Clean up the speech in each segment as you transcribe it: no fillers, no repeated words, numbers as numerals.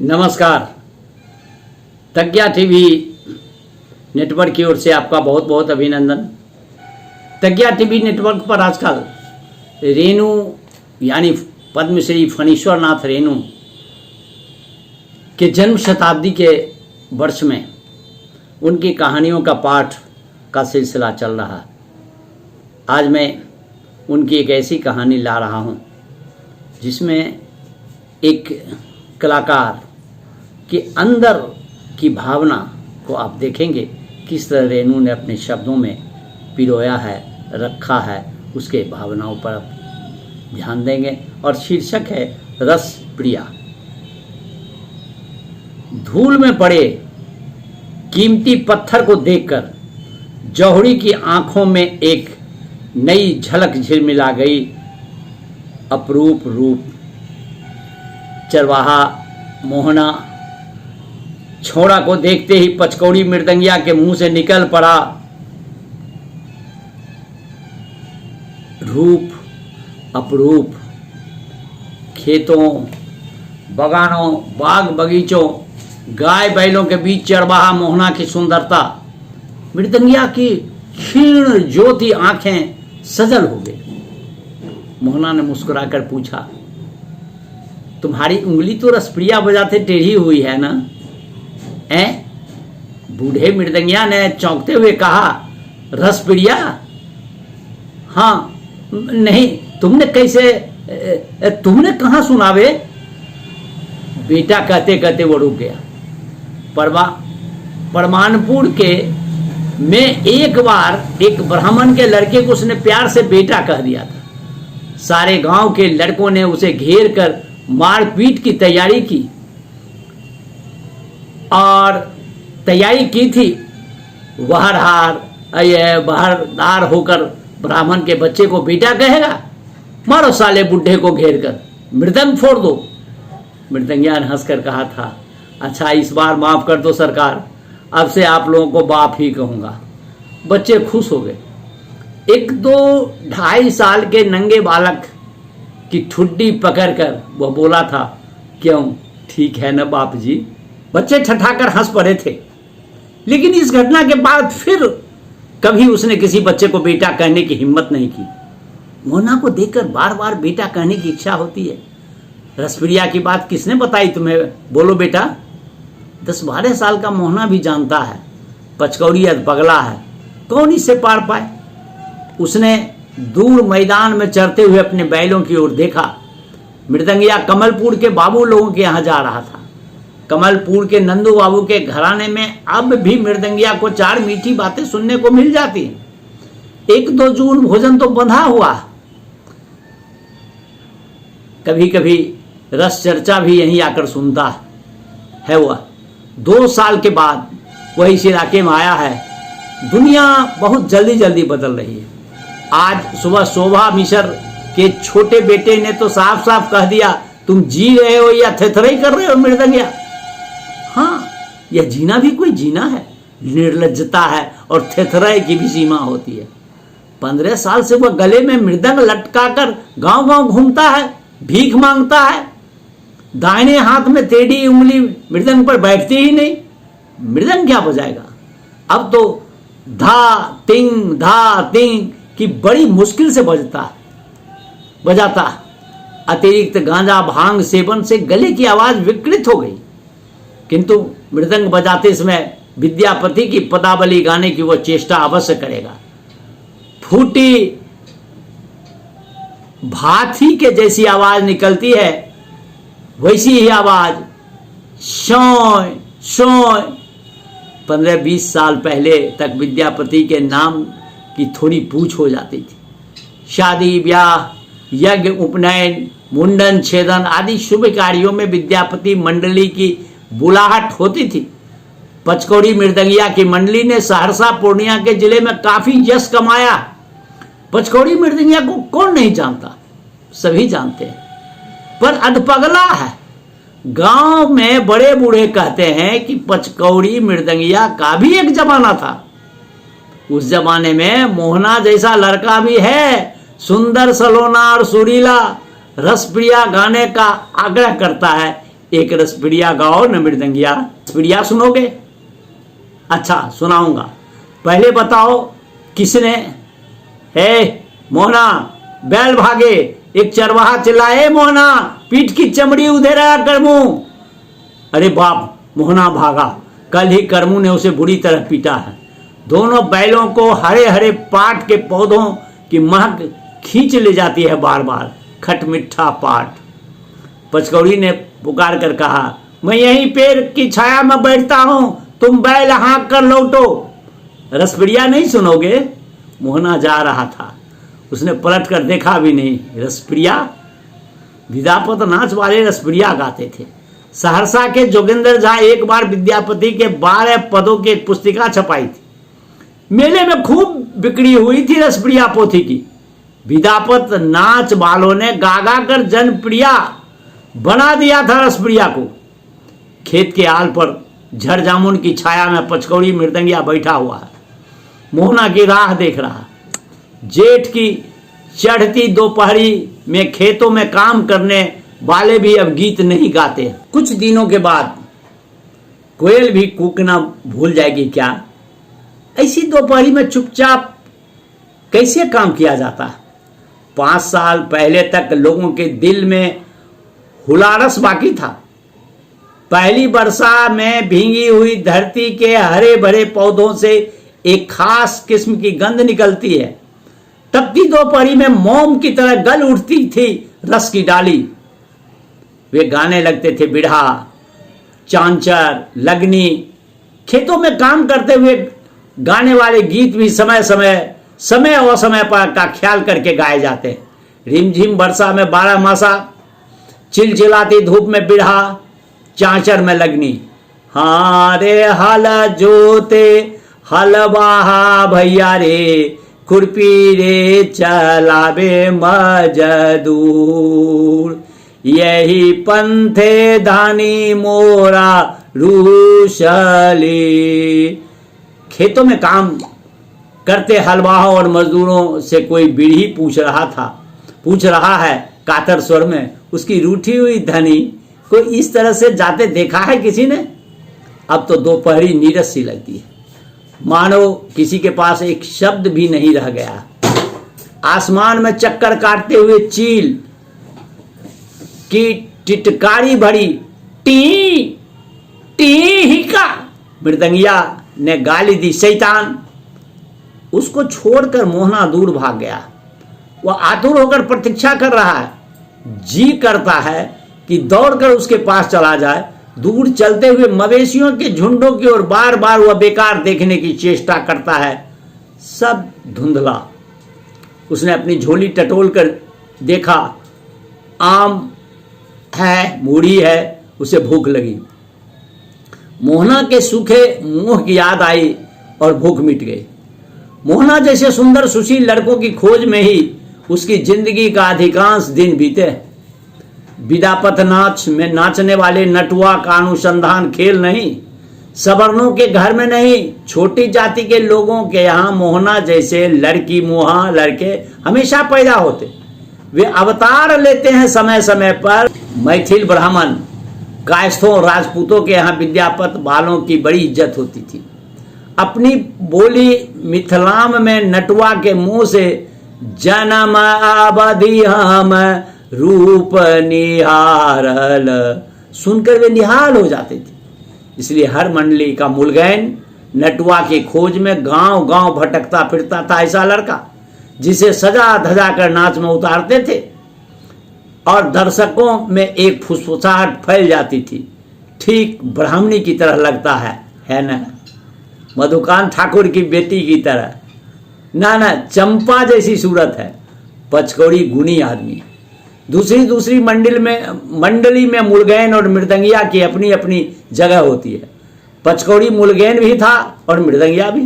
नमस्कार। तज्ञा TV network की ओर से आपका बहुत बहुत अभिनंदन। तज्ञा टीवी नेटवर्क पर आजकल रेणु यानी पद्मश्री फणीश्वर नाथ रेणु के जन्म शताब्दी के वर्ष में उनकी कहानियों का पाठ का सिलसिला चल रहा है। आज मैं उनकी एक ऐसी कहानी ला रहा हूँ जिसमें एक कलाकार के अंदर की भावना को आप देखेंगे किस तरह रेणु ने अपने शब्दों में पिरोया है, रखा है, उसके भावनाओं पर ध्यान देंगे। और शीर्षक है रस प्रिया। धूल में पड़े कीमती पत्थर को देखकर जौहरी की आंखों में एक नई झलक झिलमिला गई। अपरूप रूप चरवाहा मोहना छोड़ा को देखते ही पचकौड़ी मृदंगिया के मुंह से निकल पड़ा। रूप अपरूप खेतों बगानों बाग बगीचों गाय बैलों के बीच चरवाहा मोहना की सुंदरता, मृदंगिया की क्षीण ज्योति आंखें सजल हो गई। मोहना ने मुस्कुराकर पूछा, तुम्हारी उंगली तो रसप्रिया बजाते टेढ़ी हुई है ना? बूढ़े मृदंगिया ने चौंकते हुए कहा, रसप्रिया? हाँ, नहीं, तुमने कहाँ सुना वे? बेटा कहते कहते वो रुक गया। परमानपुर के में एक बार एक ब्राह्मण के लड़के को उसने प्यार से बेटा कह दिया था। सारे गांव के लड़कों ने उसे घेर कर मारपीट की तैयारी की और तैयारी की थी। बहरदार होकर ब्राह्मण के बच्चे को बेटा कहेगा, मारो साले बुढ़े को घेर कर, मृदंग फोड़ दो। मृदंगिया ने हंसकर कहा था, अच्छा इस बार माफ कर दो सरकार, अब से आप लोगों को बाप ही कहूंगा। बच्चे खुश हो गए। 1-2-2.5 साल के नंगे बालक की ठुड्डी पकड़कर वह बोला था, क्यों, ठीक है ना बाप जी? बच्चे ठठाकर हंस पड़े थे। लेकिन इस घटना के बाद फिर कभी उसने किसी बच्चे को बेटा कहने की हिम्मत नहीं की। मोहना को देखकर बार बार बेटा कहने की इच्छा होती है। रसप्रिया की बात किसने बताई तुम्हें? बोलो बेटा। 10-12 साल का मोहना भी जानता है पचकौड़ी पगला है, कौन इससे पार पाए। उसने दूर मैदान में चरते हुए अपने बैलों की ओर देखा। मृदंगिया कमलपुर के बाबू लोगों के यहाँ जा रहा था। कमलपुर के नंदू बाबू के घराने में अब भी मृदंगिया को 4 मीठी बातें सुनने को मिल जाती हैं। 1-2 जून भोजन तो बंधा हुआ। कभी कभी रस चर्चा भी यहीं आकर सुनता है। वह 2 साल के बाद वह इस इलाके में आया है। दुनिया बहुत जल्दी जल्दी बदल रही है। आज सुबह शोभा मिश्र के छोटे बेटे ने तो साफ साफ कह दिया, तुम जी रहे हो या थेथराई कर रहे हो मृदंगिया? हाँ, यह जीना भी कोई जीना है। निर्लज्जता है और थेथराई की भी सीमा होती है। 15 साल से वह गले में मृदंग लटकाकर गांव गांव घूमता है, भीख मांगता है। दाहिने हाथ में टेढ़ी उंगली मृदंग पर बैठती ही नहीं। मृदंग क्या बजाएगा? अब तो धा तिंग की बड़ी मुश्किल से बजाता। अतिरिक्त गांजा भांग सेवन से गले की आवाज विकृत हो गई। किंतु मृदंग बजाते समय विद्यापति की पदावली गाने की वह चेष्टा अवश्य करेगा। फूटी भाथी के जैसी आवाज निकलती है, वैसी ही आवाज शोय शोय। 15-20 साल पहले तक विद्यापति के नाम की थोड़ी पूछ हो जाती थी। शादी ब्याह यज्ञ उपनयन मुंडन छेदन आदि शुभ कार्यों में विद्यापति मंडली की बुलाहट होती थी। पचकौड़ी मृदंगिया की मंडली ने सहरसा पूर्णिया के जिले में काफी यश कमाया। पचकौड़ी मृदंगिया को कौन नहीं जानता, सभी जानते हैं। पर अधपगला है। गांव में बड़े बूढ़े कहते हैं कि पचकौड़ी मृदंगिया का भी एक जमाना था। उस जमाने में मोहना जैसा लड़का भी है, सुंदर सलोना और सुरीला, रसप्रिया गाने का आग्रह करता है। एक रसपिड़िया गाओ न मृदंगिया। रसपिड़िया सुनोगे? अच्छा सुनाऊंगा। पहले बताओ किसने? हे मोहना, बैल भागे, एक चरवाहा चिल्लाए, मोहना पीठ की चमड़ी उधेर करमू। अरे बाप, मोहना भागा। कल ही करमू ने उसे बुरी तरह पीटा है। दोनों बैलों को हरे हरे पाट के पौधों की महक खींच ले जाती है बार बार। खटमिठा पाट। पचकौड़ी ने पुकार कर कहा, मैं यहीं पेड़ की छाया में बैठता हूं, तुम बैल हाँक कर लौटो। रसपिड़िया नहीं सुनोगे? मोहना जा रहा था, उसने पलट कर देखा भी नहीं। रसपिड़िया? विद्यापत नाच वाले रसपिड़िया गाते थे। सहरसा के जोगिंदर झा एक बार विद्यापति के 12 पदों की एक पुस्तिका छपाई थी। मेले में खूब बिक्री हुई थी रसपिड़िया पोथी की। विद्यापत नाच वालों ने गागा कर जनप्रिया बना दिया था रसपिड़िया को। खेत के आल पर झड़ जामुन की छाया में पचकौड़ी मृदंगिया बैठा हुआ है, मोहना की राह देख रहा। जेठ की चढ़ती दोपहरी में खेतों में काम करने वाले भी अब गीत नहीं गाते। कुछ दिनों के बाद कोयल भी कूकना भूल जाएगी क्या? ऐसी दोपहरी में चुपचाप कैसे काम किया जाता है? 5 साल पहले तक लोगों के दिल में हुलारस बाकी था। पहली वर्षा में भींगी हुई धरती के हरे भरे पौधों से एक खास किस्म की गंध निकलती है। तपती दोपहरी में मोम की तरह गल उठती थी रस की डाली। वे गाने लगते थे बिढ़ा, चांचर, लगनी। खेतों में काम करते हुए गाने वाले गीत भी समय अवसमय पर का ख्याल करके गाए जाते। रिमझिम वर्षा में 12 मासा, चिलचिलाती धूप में बिढ़ा, चांचर में लगनी। हाँ रे हल जोते हलवाहा भैया रे, खुरपी रे चलावे मजदूर, यही पंथे धानी मोरा रूशली। खेतों में काम करते हलवाहों और मजदूरों से कोई बीड़ी पूछ रहा है कातर स्वर में। उसकी रूठी हुई धनी को इस तरह से जाते देखा है किसी ने? अब तो दोपहरी नीरस सी लगती है, मानो किसी के पास एक शब्द भी नहीं रह गया। आसमान में चक्कर काटते हुए चील की टिटकारी भरी टी टी ही का मृदंगिया ने गाली दी। शैतान! उसको छोड़कर मोहना दूर भाग गया। वह आतुर होकर प्रतीक्षा कर रहा है। जी करता है कि दौड़कर उसके पास चला जाए। दूर चलते हुए मवेशियों के झुंडों की ओर बार बार वह बेकार देखने की चेष्टा करता है। सब धुंधला। उसने अपनी झोली टटोल कर देखा, आम है, मूढ़ी है। उसे भूख लगी। मोहना के सूखे मुंह की याद आई और भूख मिट गई। मोहना जैसे सुंदर सुशील लड़कों की खोज में ही उसकी जिंदगी का अधिकांश दिन बीते। विद्यापत नाच में नाचने वाले नटुआ का अनुसंधान खेल नहीं, सवर्णों के घर में नहीं, छोटी जाति के लोगों के यहाँ मोहना जैसे लड़की मुहा लड़के हमेशा पैदा होते। वे अवतार लेते हैं समय समय पर। मैथिल ब्राह्मण, कायस्थों, राजपूतों के यहाँ विद्यापत बालों की बड़ी इज्जत होती थी। अपनी बोली मिथिलाम में नटुआ के मुंह से जन्म अवधि हम रूप निहारल सुनकर वे निहाल हो जाते थे। इसलिए हर मंडली का मुलगैन नटुआ की खोज में गांव गांव भटकता फिरता था। ऐसा लड़का जिसे सजा धजा कर नाच में उतारते थे और दर्शकों में एक फुसफुसाहट फैल जाती थी। ठीक ब्राह्मणी की तरह लगता है ना? मधुकांत ठाकुर की बेटी की तरह। ना, चंपा जैसी सूरत है। पचकौड़ी गुणी आदमी। दूसरी मंडली में मुलगैन और मृदंगिया की अपनी अपनी जगह होती है। पचकौड़ी मुलगैन भी था और मृदंगिया भी।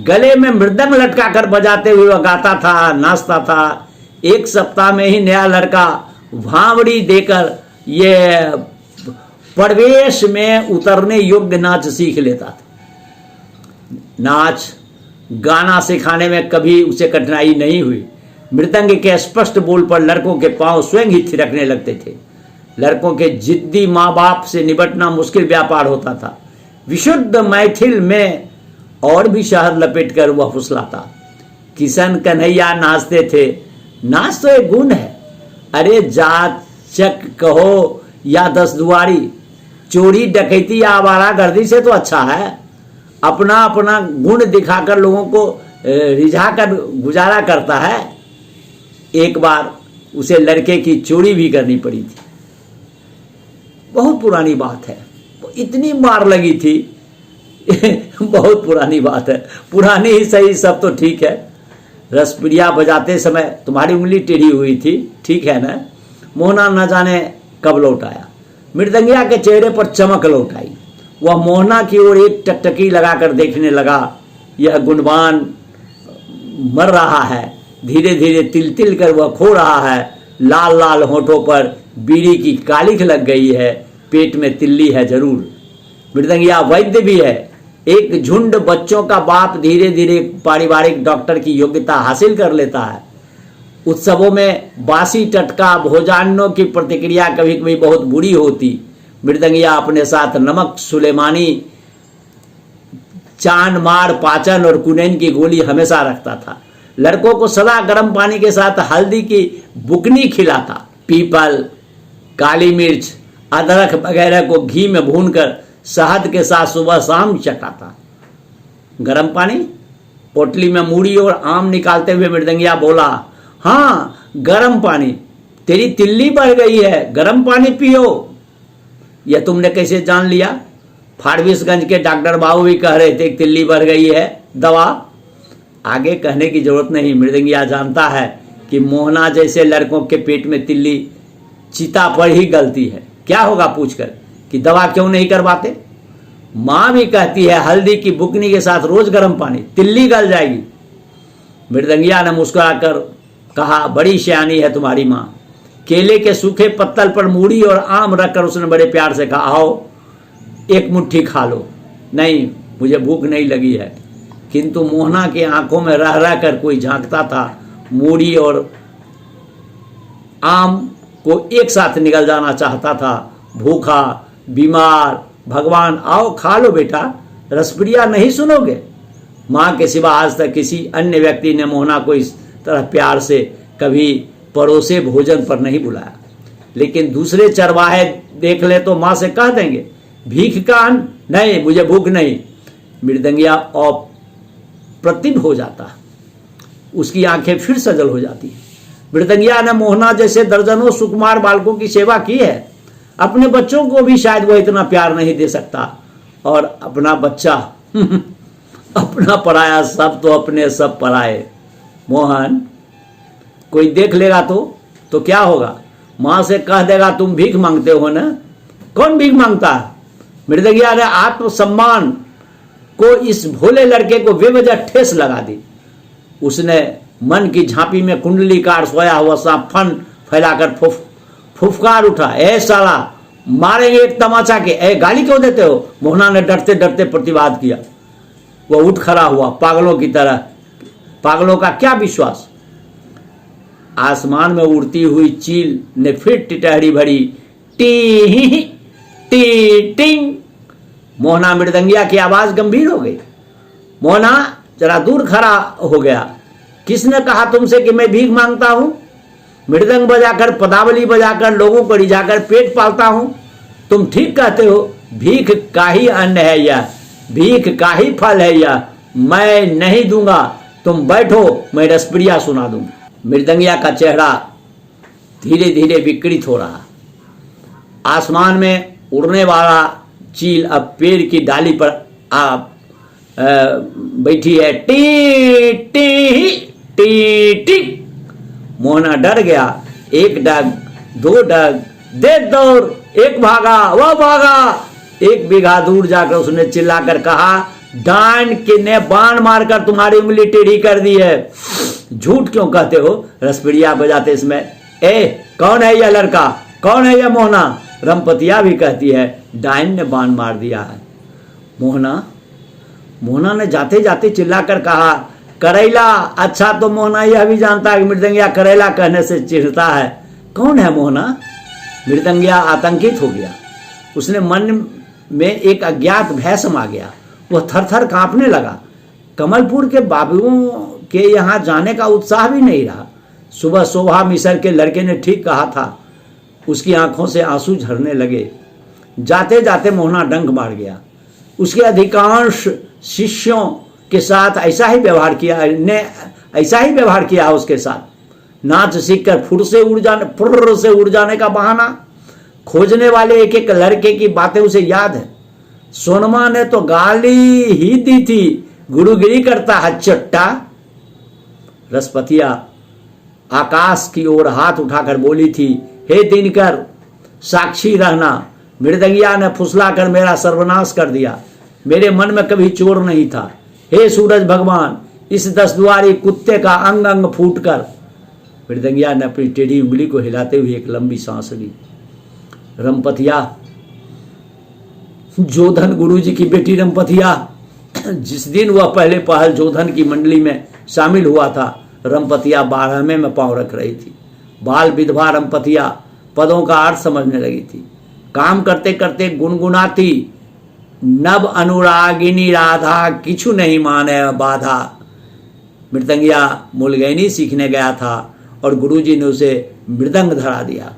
गले में मृदंग लटका कर बजाते हुए वह गाता था, नाचता था। एक सप्ताह में ही नया लड़का भावड़ी देकर ये प्रवेश में उतरने योग्य नाच सीख लेता था। नाच गाना सिखाने में कभी उसे कठिनाई नहीं हुई। मृदंग के स्पष्ट बोल पर लड़कों के पांव स्वयं ही थिरकने लगते थे। लड़कों के जिद्दी माँ बाप से निपटना मुश्किल व्यापार होता था। विशुद्ध मैथिल में और भी शहर लपेट कर वह फुसलाता। किशन कन्हैया नाचते थे। नाच तो एक गुण है। अरे जाचक कहो या 10 दुआरी, चोरी डकैती या आवारागर्दी से तो अच्छा है अपना अपना गुण दिखाकर लोगों को रिझाकर गुजारा करता है। एक बार उसे लड़के की चोरी भी करनी पड़ी थी। बहुत पुरानी बात है, इतनी मार लगी थी बहुत पुरानी बात है। पुरानी ही सही, सब तो ठीक है। रसप्रिया बजाते समय तुम्हारी उंगली टेढ़ी हुई थी, ठीक है ना। मोहना न जाने कब लौट आया। मृदंगिया के चेहरे पर चमक लौट आई। वह मोहना की ओर एक टकटकी लगाकर देखने लगा। यह गुणवान मर रहा है, धीरे धीरे तिल तिल कर वह खो रहा है। लाल लाल होठों पर बीड़ी की कालिख लग गई है, पेट में तिल्ली है जरूर। मृदंगिया वैद्य भी है, एक झुंड बच्चों का बाप धीरे धीरे पारिवारिक डॉक्टर की योग्यता हासिल कर लेता है। उत्सवों में बासी टटका भोजनान्नों की प्रतिक्रिया कभी कभी बहुत बुरी होती। मृदंगिया अपने साथ नमक, सुलेमानी, चान मार, पाचन और कुनैन की गोली हमेशा रखता था। लड़कों को सदा गर्म पानी के साथ हल्दी की बुकनी खिलाता। पीपल, काली मिर्च, अदरक वगैरह को घी में भूनकर शहद के साथ सुबह शाम चटाता। गर्म पानी, पोटली में मूढ़ी और आम निकालते हुए मृदंगिया बोला, हाँ गर्म पानी, तेरी तिल्ली बढ़ गई है, गर्म पानी पियो। यह तुमने कैसे जान लिया? फारबिसगंज के डॉक्टर बाबू भी कह रहे थे तिल्ली बढ़ गई है, दवा। आगे कहने की जरूरत नहीं, मृदंगिया जानता है कि मोहना जैसे लड़कों के पेट में तिल्ली चिता पर ही गलती है। क्या होगा पूछकर कि दवा क्यों नहीं करवाते। माँ भी कहती है हल्दी की बुकनी के साथ रोज गर्म पानी, तिल्ली गल जाएगी। मृदंगिया ने मुस्कुराकर कहा, बड़ी सियानी है तुम्हारी माँ। केले के सूखे पत्तल पर मूढ़ी और आम रखकर उसने बड़े प्यार से कहा, आओ एक मुट्ठी खा लो। नहीं, मुझे भूख नहीं लगी है। किंतु मोहना की आंखों में रह रह कर कोई झांकता था। मूढ़ी और आम को एक साथ निकल जाना चाहता था। भूखा, बीमार, भगवान आओ खा लो बेटा, रसप्रिया नहीं सुनोगे। माँ के सिवा आज तक किसी अन्य व्यक्ति ने मोहना को इस तरह प्यार से कभी परोसे भोजन पर नहीं बुलाया। लेकिन दूसरे चरवाहे देख ले तो माँ से कह देंगे, भीख का अन्न, नहीं मुझे भूख नहीं। मृदंगिया अप्रतिभ हो जाता, उसकी आंखें फिर सजल हो जाती। मृदंगिया ने मोहना जैसे दर्जनों सुकुमार बालकों की सेवा की है। अपने बच्चों को भी शायद वह इतना प्यार नहीं दे सकता। और अपना बच्चा अपना पराया, सब तो अपने सब पराए। मोहन, कोई देख लेगा तो क्या होगा? माँ से कह देगा तुम भीख मांगते हो ना। कौन भीख मांगता है? मृदंगिया ने आत्मसम्मान को इस भोले लड़के को बेवजह ठेस लगा दी। उसने मन की झांपी में कुंडलीकार सोया हुआ सांप फन फैलाकर फुफकार उठा, ए साला मारेंगे एक तमाचा के, ए गाली क्यों देते हो? मोहना ने डरते डरते प्रतिवाद किया। वह उठ खड़ा हुआ पागलों की तरह। पागलों का क्या विश्वास। आसमान में उड़ती हुई चील ने फिर टिटहरी भरी, टी टी टिंग। मोहना मृदंगिया की आवाज गंभीर हो गई। मोहना जरा दूर खड़ा हो गया। किसने कहा तुमसे कि मैं भीख मांगता हूं? मृदंग बजाकर, पदावली बजाकर, लोगों को रिझाकर पेट पालता हूं। तुम ठीक कहते हो, भीख का ही अन्न है यह, भीख का ही फल है यह। मैं नहीं दूंगा, तुम बैठो, मैं रसप्रिया सुना दूंगा। मृदंगिया का चेहरा धीरे धीरे विकृत हो रहा। आसमान में उड़ने वाला चील अब पेड़ की डाली पर बैठी है। टी टी टी टी। मोहना डर गया। एक डग, दो डग, दे दौड़, एक भागा, वह भागा। 1 बीघा दूर जाकर उसने चिल्लाकर कहा, डांड ने बाण मारकर तुम्हारी उंगली टेढ़ी कर दी है। झूठ क्यों कहते हो? रसप्रिया बजाते इसमें, ए कौन है यह लड़का, कौन है यह मोहना? रमपतिया भी कहती है, डायन ने बाण मार दिया है। मोहना ने जाते जाते चिल्लाकर कहा, करेला। अच्छा तो मोहना यह भी जानता है कि मृदंगिया करेला कहने से चिढ़ता है। कौन है मोहना? मृदंगिया आतंकित हो गया। उसने मन में एक अज्ञात भय समा गया। वह थर थर कांपने लगा। कमलपुर के बाबुओं के यहाँ जाने का उत्साह भी नहीं रहा। सुबह शोभा मिसर के लड़के ने ठीक कहा था। उसकी आंखों से आंसू झरने लगे। जाते जाते मोहना डंक मार गया। उसके अधिकांश शिष्यों के साथ ऐसा ही व्यवहार किया उसके साथ। नाच सीखकर फुर से उड़ जाने का बहाना। खोजने वाले एक एक लड़के की बातें उसे याद है। सोनमा ने तो गाली ही दी थी, गुरुगिरी करता है चट्टा। रसपतिया आकाश की ओर हाथ उठाकर बोली थी, हे दिनकर साक्षी रहना, मृदंगिया ने फुसलाकर मेरा सर्वनाश कर दिया। मेरे मन में कभी चोर नहीं था। हे सूरज भगवान, इस 10 दुआरी कुत्ते का अंग अंग फूट कर। मृदंगिया ने अपनी टेढ़ी उंगली को हिलाते हुए एक लंबी सांस ली। रमपतिया, जोधन गुरुजी की बेटी रमपतिया, जिस दिन वह पहले पहल जोधन की मंडली में शामिल हुआ था, रमपतिया 12वें में पांव रख रही थी। बाल विधवा रमपतिया पदों का अर्थ समझने लगी थी। काम करते करते गुनगुनाती, नव अनुरागिनी राधा किछु नहीं माने बाधा। मृदंगिया मुलगैनी सीखने गया था और गुरुजी ने उसे मृदंग धरा दिया।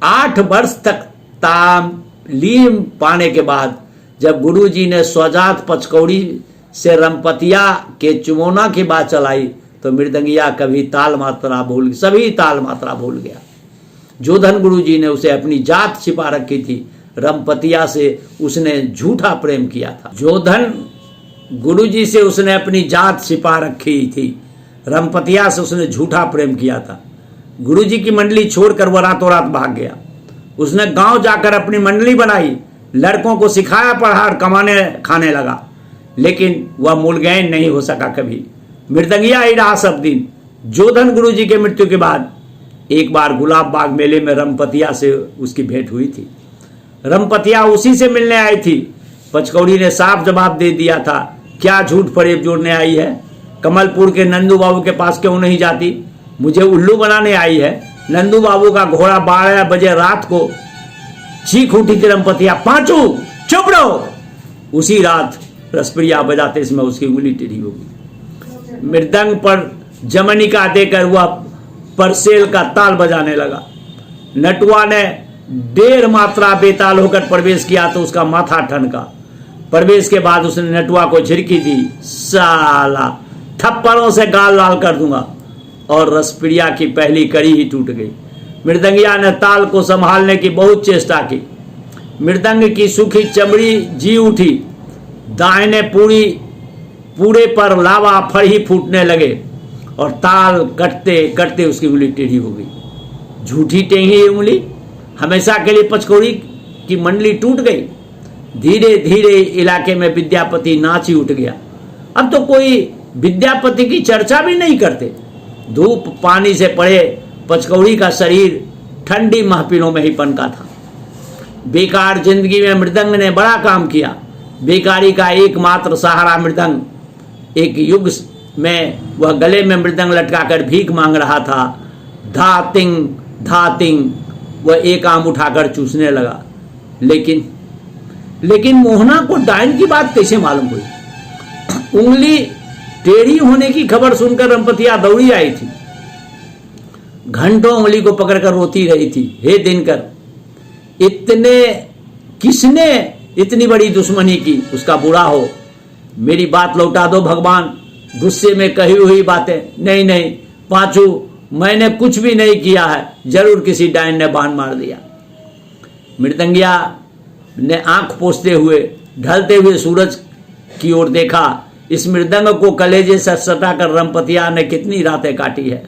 8 वर्ष तक तालीम पाने के बाद जब गुरुजी ने स्वजात पचकौड़ी से रमपतिया के चुमोना की बात चलाई तो मृदंगिया सभी ताल मात्रा भूल गया। जोधन गुरुजी ने उसे अपनी जात छिपा रखी थी। रमपतिया से उसने झूठा प्रेम किया था। जोधन गुरुजी से उसने अपनी जात छिपा रखी थी। रमपतिया से उसने झूठा प्रेम किया था। गुरुजी की मंडली छोड़कर वह रातों रात भाग गया। उसने गांव जाकर अपनी मंडली बनाई, लड़कों को सिखाया, पढ़ा, कमाने खाने लगा, लेकिन वह मूलगैन नहीं हो सका कभी। मृदंगिया ही रहा सब दिन। जोधन गुरुजी के मृत्यु के बाद एक बार गुलाब बाग मेले में रमपतिया से उसकी भेंट हुई थी। रमपतिया उसी से मिलने आई थी। पचकौड़ी ने साफ जवाब दे दिया था, क्या झूठ फरेब जोड़ने आई है? कमलपुर के नंदू बाबू के पास क्यों नहीं जाती? मुझे उल्लू बनाने आई है। नंदू बाबू का घोड़ा 12 बजे रात को चीख उठी थी रमपतिया, पांचू चुप रहो। उसी रात रसप्रिया बजाते इसमें उसकी उंगली टेढ़ी हो गई। मृदंग पर जमनिका देकर वह परसेल का ताल बजाने लगा। नटुआ ने 1.5 मात्रा बेताल होकर प्रवेश किया तो उसका माथा ठनका। प्रवेश के बाद उसने नटुआ को झिड़की दी, साला थप्पड़ों से गाल लाल कर दूंगा, और रसप्रिया की पहली कड़ी ही टूट गई। मृदंगिया ने ताल को संभालने की बहुत चेष्टा की। मृदंग की सूखी चमड़ी जी उठी। दाहिने पूरे पर लावा फर ही फूटने लगे और ताल कटते कटते उसकी उंगली टेढ़ी हो गई। झूठी टेढ़ी उंगली हमेशा के लिए पचकौड़ी की मंडली टूट गई। धीरे धीरे इलाके में विद्यापति नाच ही उठ गया। अब तो कोई विद्यापति की चर्चा भी नहीं करते। धूप पानी से पड़े पचकौड़ी का शरीर ठंडी महफिलों में ही पनका था। बेकार जिंदगी में मृदंग ने बड़ा काम किया। बेकारी का एकमात्र सहारा मृदंग। एक युग में वह गले में मृदंग लटकाकर भीख मांग रहा था। धातिंग धातिंग वह एक आम उठाकर चूसने लगा। लेकिन मोहना को डायन की बात कैसे मालूम हुई? उंगली टेढ़ी होने की खबर सुनकर रमपतिया दौड़ी आई थी। घंटों उंगली को पकड़कर रोती रही थी, हे दिनकर, किसने इतनी बड़ी दुश्मनी की? उसका बुरा हो, मेरी बात लौटा दो भगवान। गुस्से में कही हुई बातें। नहीं पांचू, मैंने कुछ भी नहीं किया है। जरूर किसी डायन ने बाण मार दिया। मृदंगिया ने आंख पोंछते हुए ढलते हुए सूरज की ओर देखा। इस मृदंग को कलेजे से सटा कर रमपतिया ने कितनी रातें काटी है।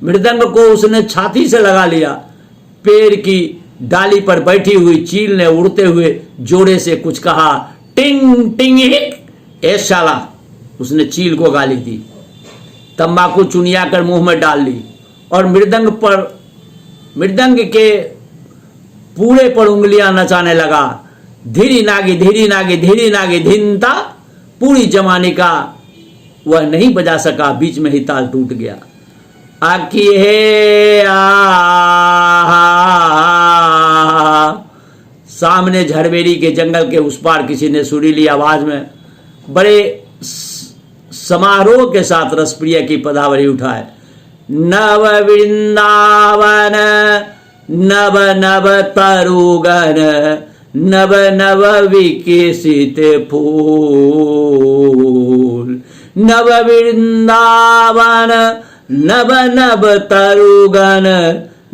मृदंग को उसने छाती से लगा लिया। पेड़ की डाली पर बैठी हुई चील ने उड़ते हुए जोड़े से कुछ कहा। टिंग टिंग ए शाला, उसने चील को गाली दी। तंबाकू चुनिया कर मुंह में डाल ली और मृदंग के पूरे पर उंगलियां नचाने लगा। धीरी नागी धिनता। पूरी जमाने का वह नहीं बजा सका, बीच में ही ताल टूट गया। आकी हे आ सामने झरबेरी के जंगल के उस पार किसी ने सुरीली आवाज में बड़े समारोह के साथ रसप्रिया की पदावली उठाए। नव वृंदावन नव नव तरुगन नव नव विकसित फूल। नव वृंदावन नव नव तरुगन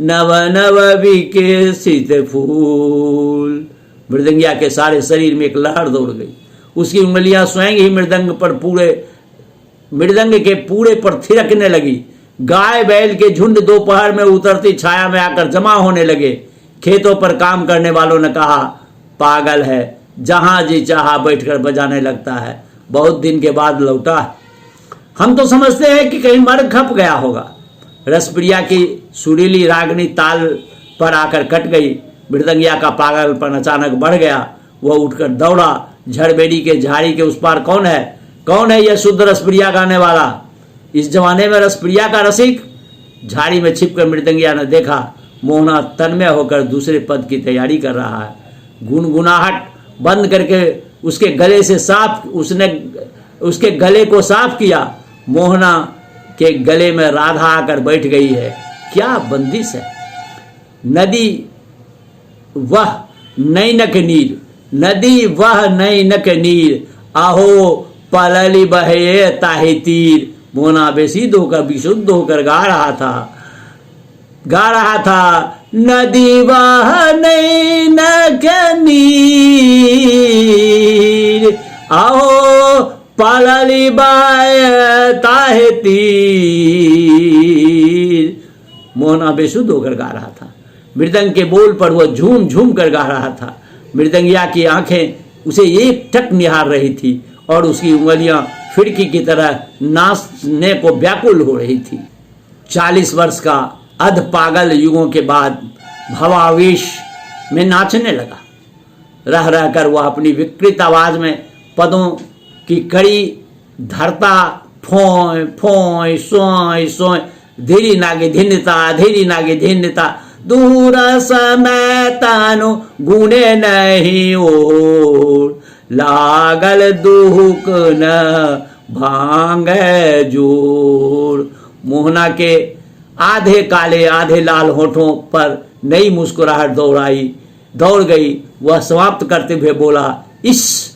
नव नव विकसित फूल। मृदंगिया के सारे शरीर में एक लहर दौड़ गई। उसकी उंगलियां स्वयं ही मृदंग के पूरे पर थिरकने लगी। गाय बैल के झुंड दोपहर में उतरती छाया में आकर जमा होने लगे। खेतों पर काम करने वालों ने कहा पागल है, जहां जी चाहा बैठकर बजाने लगता है। बहुत दिन के बाद लौटा। हम तो समझते हैं कि कहीं मर खप गया होगा। रसप्रिया की सुरीली रागनी ताल पर आकर कट गई। मृदंगिया का पागलपन अचानक बढ़ गया। वह उठकर दौड़ा। झड़बेड़ी के झाड़ी के उस पार कौन है? कौन है यह शुद्ध रसप्रिया गाने वाला? इस जमाने में रसप्रिया का रसिक? झाड़ी में छिपकर मृदंगिया ने देखा मोहना तन्मय होकर दूसरे पद की तैयारी कर रहा है। गुनगुनाहट बंद करके उसके गले को साफ किया। मोहना के गले में राधा आकर बैठ गई है। क्या बंदिश है! नदी वह नैनक नीर, नदी वह नैनक नीर, आहो पलली बहे ताहे तीर। मोहना बेसिद होकर विशुद्ध होकर गा रहा था नदी वह नैनक नीर, आहो पलली बहे ताहे तीर। मोहना बेसुध होकर गा रहा था। मृदंग के बोल पर वह झूम झूम कर गा रहा था। मृदंगिया की आंखें उसे एक टक निहार रही थी और उसकी उंगलियां फिरकी की तरह नाचने को व्याकुल हो रही थी। 40 वर्ष का अध पागल युगों के बाद भावावेश में नाचने लगा। रह रहकर वह अपनी विकृत आवाज में पदों की कड़ी धरता फोय फोय सोय सोय धीरी नागे धिन्नता दूर समय तानु गुणे नहीं ओर लागल दुहुक न भांग जोर। मोहना के आधे काले आधे लाल होठों पर नई मुस्कुराहट दौड़ गई। वह समाप्त करते हुए बोला इस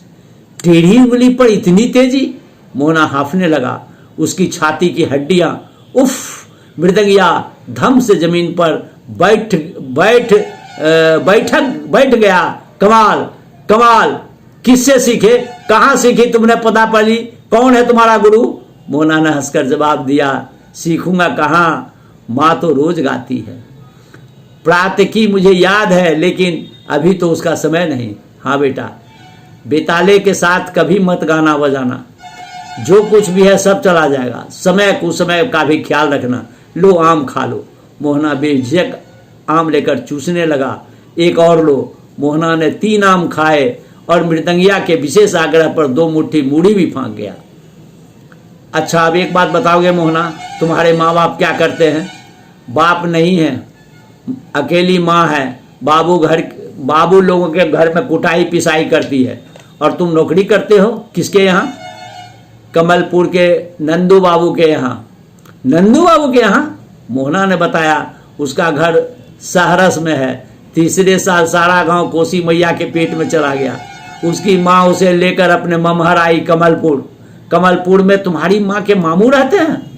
टेढ़ी उंगली पर इतनी तेजी। मोहना हाफने लगा। उसकी छाती की हड्डियां उफ। मृदंगिया धम से जमीन पर बैठ गया। कमाल किससे सीखे? कहां सीखी तुमने पदावली? कौन है तुम्हारा गुरु? मोहना ने हंसकर जवाब दिया सीखूंगा कहां, माँ तो रोज गाती है। प्रातः की मुझे याद है लेकिन अभी तो उसका समय नहीं। हाँ बेटा, बेताले के साथ कभी मत गाना बजाना। जो कुछ भी है सब चला जाएगा। समय कुसमय का भी ख्याल रखना। लो आम खा लो। मोहना बेझिझक आम लेकर चूसने लगा। एक और लो। मोहना ने 3 आम खाए और मृदंगिया के विशेष आग्रह पर 2 मुट्ठी मूढ़ी भी फांक गया। अच्छा, अब एक बात बताओगे मोहना, तुम्हारे माँ बाप क्या करते हैं? बाप नहीं है, अकेली माँ है। बाबू लोगों के घर में कुटाई पिसाई करती है। और तुम नौकरी करते हो किसके यहाँ? कमलपुर के नंदू बाबू के यहाँ। नंदू बाबू के यहाँ? मोहना ने बताया उसका घर सहरस में है। तीसरे साल सारा गांव कोसी मैया के पेट में चला गया। उसकी माँ उसे लेकर अपने ममहर आई कमलपुर में तुम्हारी माँ के मामू रहते हैं?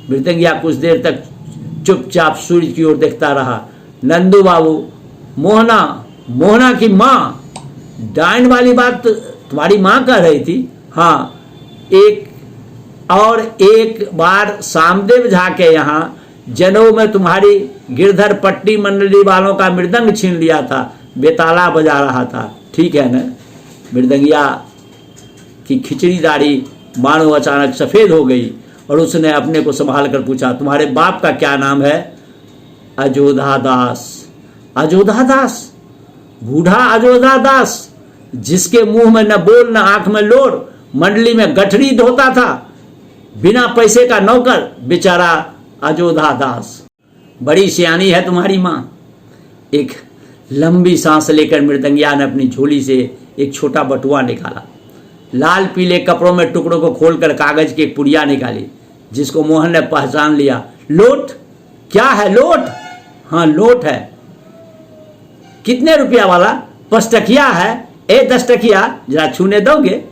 मृदंगिया कुछ देर तक चुपचाप सूर्य की ओर देखता रहा। नंदू बाबू, मोहना की माँ, डाइन वाली बात तुम्हारी माँ कह रही थी। हाँ, एक बार सामदेव झा के यहाँ जनऊ में तुम्हारी गिरधर पट्टी मंडली वालों का मृदंग छीन लिया था। बेताला बजा रहा था, ठीक है ना? मृदंगिया की खिचड़ी दाढ़ी मानो अचानक सफेद हो गई और उसने अपने को संभाल कर पूछा तुम्हारे बाप का क्या नाम है? अजोधा दास, बूढ़ा अजोधा दास, जिसके मुंह में न बोल न आंख में लोर, मंडली में गठरी धोता था, बिना पैसे का नौकर, बेचारा अजोधा दास। बड़ी सियानी है तुम्हारी माँ। एक लंबी सांस लेकर मृदंगिया ने अपनी झोली से एक छोटा बटुआ निकाला। लाल पीले कपड़ों में टुकड़ों को खोलकर कागज की एक पुड़िया निकाली, जिसको मोहन ने पहचान लिया। लोट? क्या है लोट? हाँ लोट है। कितने रुपया वाला? 5 टकिया है। 10 टकिया जरा छूने दोगे?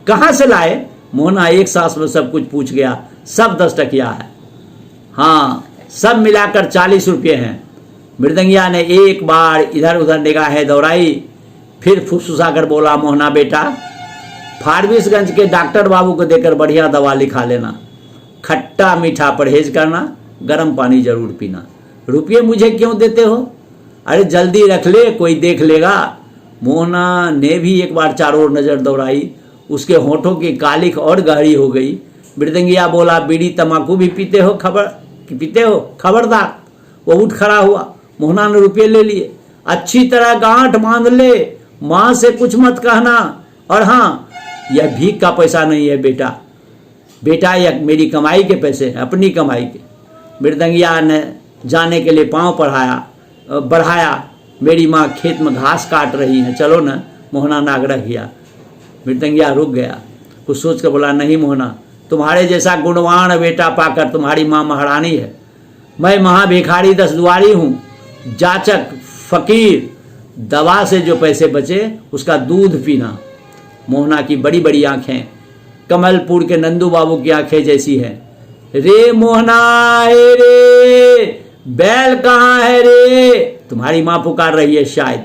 कहाँ से लाए? मोहना एक सांस में सब कुछ पूछ गया। सब 10 टकिया है। हाँ, सब मिलाकर 40 रुपये हैं। मृदंगिया ने एक बार इधर उधर निगाहें दौड़ाई, फिर फुसफुसाकर बोला, मोहना बेटा, फारबिसगंज के डॉक्टर बाबू को देकर बढ़िया दवा लिखा लेना, खट्टा मीठा परहेज करना, गर्म पानी जरूर पीना। रुपये मुझे क्यों देते हो? अरे जल्दी रख ले, कोई देख लेगा। मोहना ने भी एक बार चारों ओर नजर दौड़ाई। उसके होठों की कालिख और गहरी हो गई। मृदंगिया बोला, बीड़ी तंबाकू भी पीते हो? खबरदार। वो उठ खड़ा हुआ। मोहना ने रुपये ले लिए। अच्छी तरह गांठ बांध ले, मां से कुछ मत कहना। और हाँ, यह भीख का पैसा नहीं है बेटा, यह मेरी कमाई के पैसे हैं, अपनी कमाई के। मृदंगिया ने जाने के लिए पांव बढ़ाया। मेरी माँ खेत में घास काट रही है, चलो ना। मोहना ने आग्रह किया। मृदंगिया रुक गया। कुछ सोच कर बोला, नहीं मोहना, तुम्हारे जैसा गुणवान बेटा पाकर तुम्हारी माँ महारानी है। मैं महाभिखारी 10 दुआरी हूँ, जाचक फकीर। दवा से जो पैसे बचे उसका दूध पीना। मोहना की बड़ी बड़ी आंखें कमलपुर के नंदू बाबू की आंखें जैसी है। रे मोहना, रे बैल कहाँ है रे? तुम्हारी माँ पुकार रही है शायद।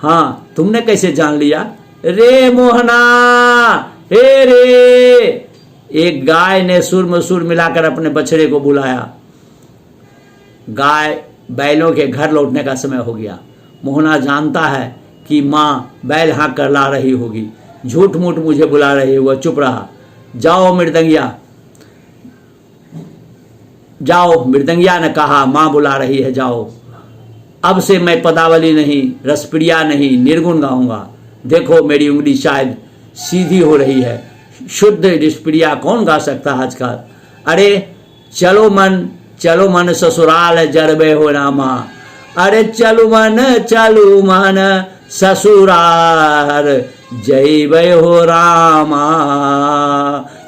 हाँ, तुमने कैसे जान लिया? रे मोहना, हे रे। एक गाय ने सुर में सुर मिलाकर अपने बछड़े को बुलाया। गाय बैलों के घर लौटने का समय हो गया। मोहना जानता है कि माँ बैल हाँक कर ला रही होगी। झूठ मूठ मुझे बुला रही है। वह चुप रहा। जाओ मृदंगिया ने कहा, माँ बुला रही है, जाओ। अब से मैं पदावली नहीं, रसप्रिया नहीं, निर्गुण गाऊंगा। देखो मेरी उंगली शायद सीधी हो रही है। शुद्ध रसप्रिया कौन गा सकता है आजकल? अरे चलो मन ससुराल जरबे हो रामा। अरे चलो मन ससुराल जय हो रामा।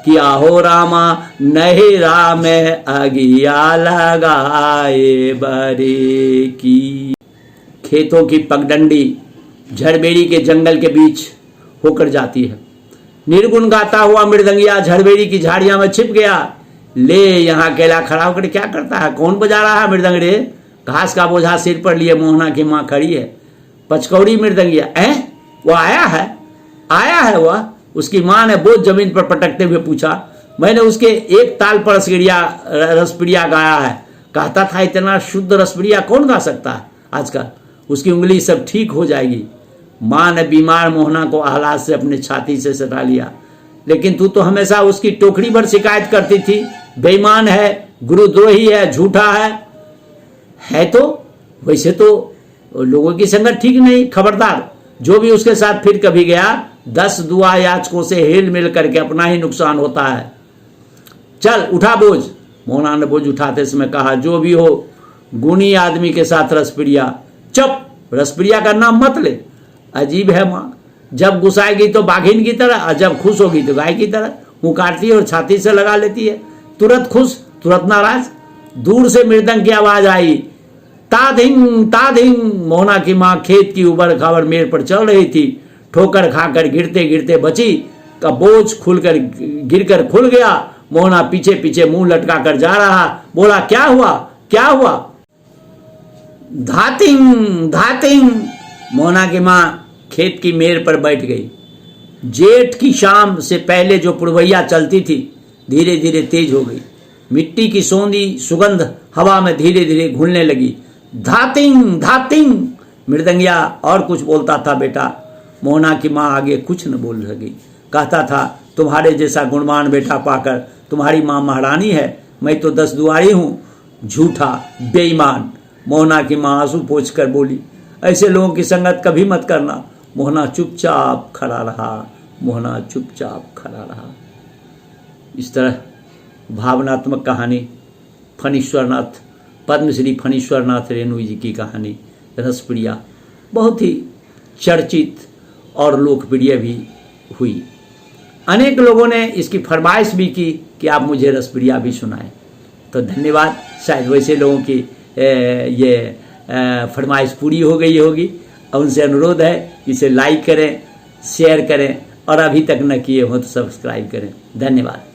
किया हो रामा नहिरा में अगिया लगाए बरे की। खेतों की पगडंडी झड़बेड़ी के जंगल के बीच होकर जाती है। निर्गुण गाता हुआ मृदंगिया झड़बेड़ी की झाड़ियां में छिप गया। ले यहाँ अकेला खड़ा होकर क्या करता है? कौन बजा रहा है मृदंग रे? घास का बोझा सिर पर लिए मोहना की माँ खड़ी है। पचकौड़ी मृदंगिया, वो आया है वह? उसकी माँ ने बोझ जमीन पर पटकते हुए पूछा। मैंने उसके एक ताल पर रसप्रिया गाया है। कहता था इतना शुद्ध रसप्रिया कौन गा सकता है आजकल? उसकी उंगली सब ठीक हो जाएगी। माँ ने बीमार मोहना को आह्लाद से अपने छाती से सटा लिया। लेकिन तू तो हमेशा उसकी टोकरी भर शिकायत करती थी। बेईमान है, गुरुद्रोही है, झूठा है तो वैसे तो लोगों की संगत ठीक नहीं। खबरदार, जो भी उसके साथ फिर कभी गया 10 दुआ याचकों से हेल मिल करके अपना ही नुकसान होता है। चल उठा बोझ। मोहना ने बोझ उठाते समय कहा, जो भी हो गुणी आदमी के साथ रसप्रिया। चुप, रसप्रिया का नाम मत ले। अजीब है माँ, जब गुस्साएगी तो बाघिन की तरह और जब खुश होगी तो गाय की तरह मुंह काटती है और छाती से लगा लेती है। तुरंत खुश तुरंत नाराज। दूर से मृदंग की आवाज आई, ताधिंग ताधिंग। मोहना की माँ खेत की उबड़ खाबड़ मेर पर चल रही थी। ठोकर खाकर गिरते गिरते बची का बोझ खुलकर गिरकर खुल गया। मोहना पीछे पीछे मुंह लटका कर जा रहा। बोला, क्या हुआ? धातिंग धातिंग। मोहना की माँ खेत की मेर पर बैठ गई। जेठ की शाम से पहले जो पुरवैया चलती थी धीरे धीरे तेज हो गई। मिट्टी की सौंधी सुगंध हवा में धीरे धीरे घुलने लगी। धातिंग धातिंग। मृदंगिया और कुछ बोलता था बेटा। मोहना की माँ आगे कुछ न बोल सकी। कहता था, तुम्हारे जैसा गुणवान बेटा पाकर तुम्हारी माँ महारानी है, मैं तो 10 दुआरी हूँ, झूठा बेईमान। मोहना की माँ आंसू पोंछ कर बोली, ऐसे लोगों की संगत कभी मत करना। मोहना चुपचाप खड़ा रहा। इस तरह भावनात्मक कहानी फणीश्वरनाथ, पद्मश्री फणीश्वरनाथ रेणु जी की कहानी रसप्रिया। बहुत ही चर्चित और लोकप्रिय भी हुई। अनेक लोगों ने इसकी फरमाइश भी की कि आप मुझे रसप्रिया भी सुनाएं। तो धन्यवाद, शायद वैसे लोगों की ये फरमाइश पूरी हो गई होगी। और उनसे अनुरोध है कि इसे लाइक करें, शेयर करें और अभी तक न किए हो तो सब्सक्राइब करें। धन्यवाद।